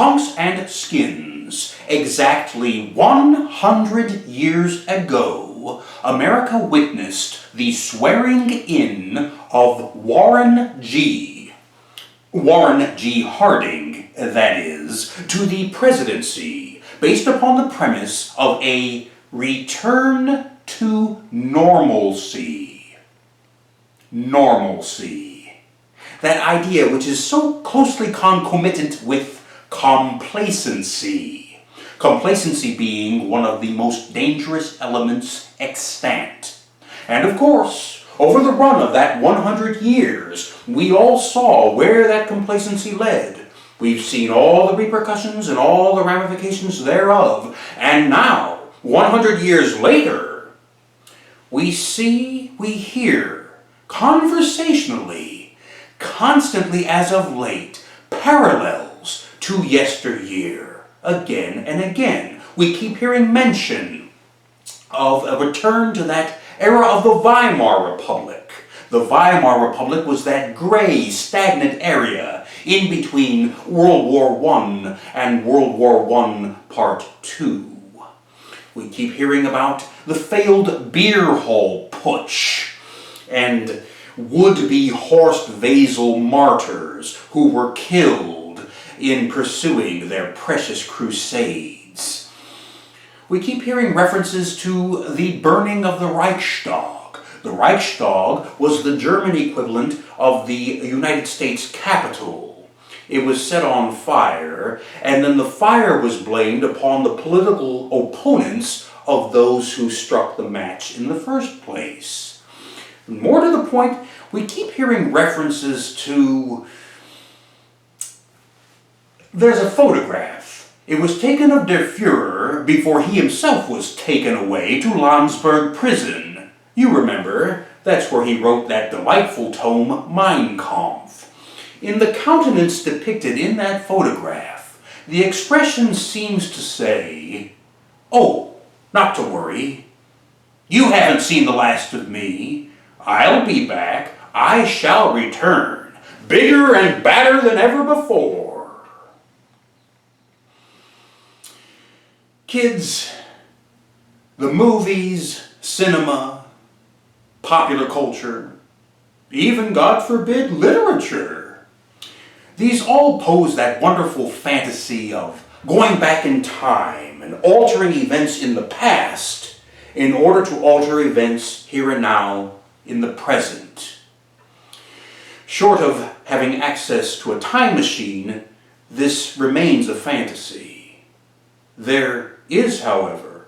Punks and Skins. Exactly 100 years ago, America witnessed the swearing in of Warren G. Harding, that is, to the presidency, based upon the premise of a return to normalcy. Normalcy. That idea which is so closely concomitant with complacency. Complacency being one of the most dangerous elements extant. And of course, over the run of that 100 years, we all saw where that complacency led. We've seen all the repercussions and all the ramifications thereof. And now, 100 years later, we see, we hear, conversationally, constantly as of late, parallels to yesteryear. Again and again, we keep hearing mention of a return to that era of the Weimar Republic. The Weimar Republic was that gray, stagnant area in between World War I and World War I Part II. We keep hearing about the failed beer hall putsch and would-be Horst Wesel martyrs who were killed in pursuing their precious crusades. We keep hearing references to the burning of the Reichstag. The Reichstag was the German equivalent of the United States Capitol. It was set on fire, and then the fire was blamed upon the political opponents of those who struck the match in the first place. More to the point, we keep hearing references to... There's a photograph. It was taken of Der Fuhrer before he himself was taken away to Landsberg prison. You remember, that's where he wrote that delightful tome, Mein Kampf. In the countenance depicted in that photograph, the expression seems to say, "Oh, not to worry. You haven't seen the last of me. I'll be back. I shall return, bigger and badder than ever before." Kids, the movies, cinema, popular culture, even, God forbid, literature, these all pose that wonderful fantasy of going back in time and altering events in the past in order to alter events here and now in the present. Short of having access to a time machine, this remains a fantasy. There is, however,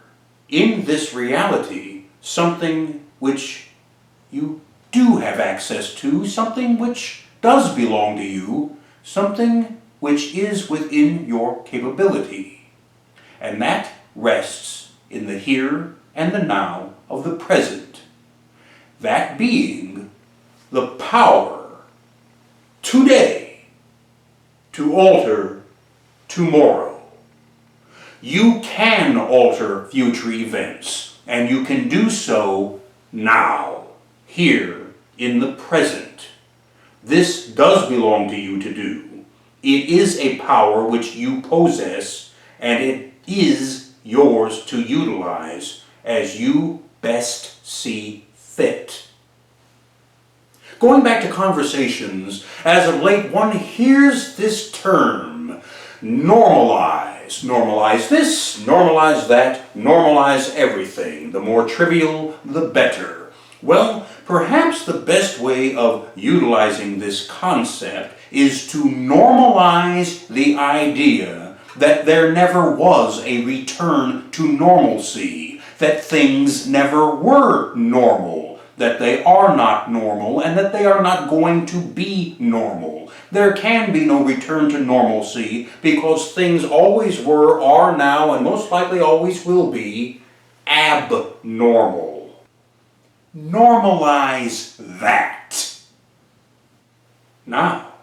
in this reality, something which you do have access to, something which does belong to you, something which is within your capability. And that rests in the here and the now of the present. That being the power today to alter tomorrow. You can alter future events, and you can do so now, here, in the present. This does belong to you to do. It is a power which you possess, and it is yours to utilize as you best see fit. Going back to conversations, as of late one hears this term, normalize. Normalize this, normalize that, normalize everything. The more trivial, the better. Well, perhaps the best way of utilizing this concept is to normalize the idea that there never was a return to normalcy, that things never were normal, that they are not normal, and that they are not going to be normal. There can be no return to normalcy because things always were, are now, and most likely always will be abnormal. Normalize that. Now,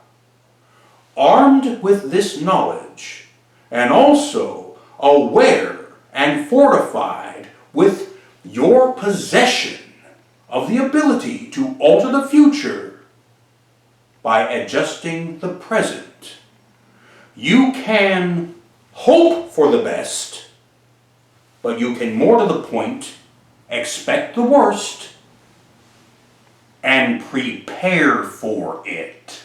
armed with this knowledge, and also aware and fortified with your possession of the ability to alter the future by adjusting the present, You can hope for the best, but you can, more to the point, expect the worst and prepare for it.